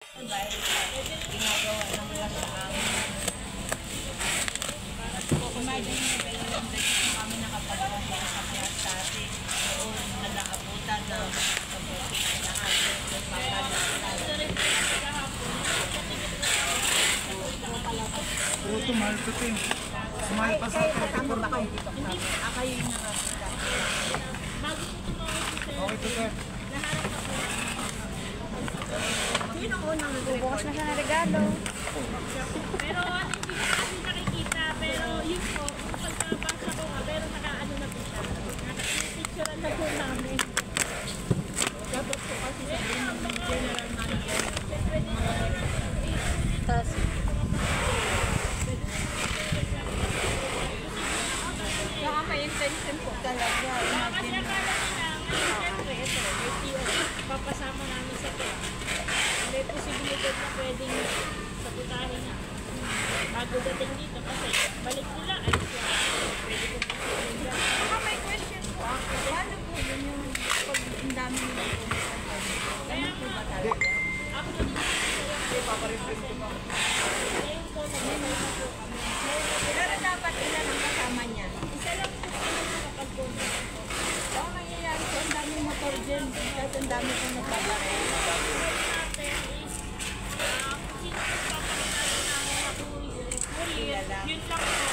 Ginagawa lang nila sa amin. Imagine nyo ba yung beses na kami nakapagpapaya sa kiyas dati. Noon nalaabutan na pag-upit sa lahat. Pero ito, mahal ko ito. Sumahal pa sa akin. Kasama ba kayo dito? Hindi. Kayo yung nakapita. Okay ito, sir. Sino unang Bubukas na siya ng regalo. Pero hindi ko kasi nakikita. Pero yun po, pagkabasa ko nga, pero nakaano na po siya. Nakapicturean na po namin. dapat po kasi sa general manager. Tapos, Nakaka-intention po talaga. Kasi akala nila, siyempre, ito, may PO, papasama namin sa kaya. May posibilidad na pwedeng sabutahin na. Bago dating dito, kasi balik nila, alis siya. Pwede kong posibilidad. Baka may question po ako. Paano po yun yung pag ang dami nilang pumunta? Kaya po ba talaga? Actually, ngayon po, nag-iba po kami. Pero dapat ilan ang kasama niya? Isa lang po kami nakapag-contact po. So, ang nangyayari po, ang daming motor dyan. Kahit ang dami po nagbabaril. Natin is, kung sino po papakilala namin na courier, yun lang po.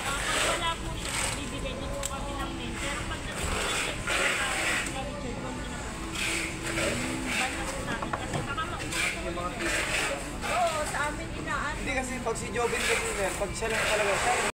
Pag wala po siya, bibigay din po kami ng name. Pero pagdating po ng text po na Richard, kung na po. Banda po namin. Kasi baka mauna po. Oo, sa amin inaan. Hindi kasi pag si Jobin kasi, sir, pag siya lang talaga, siya lang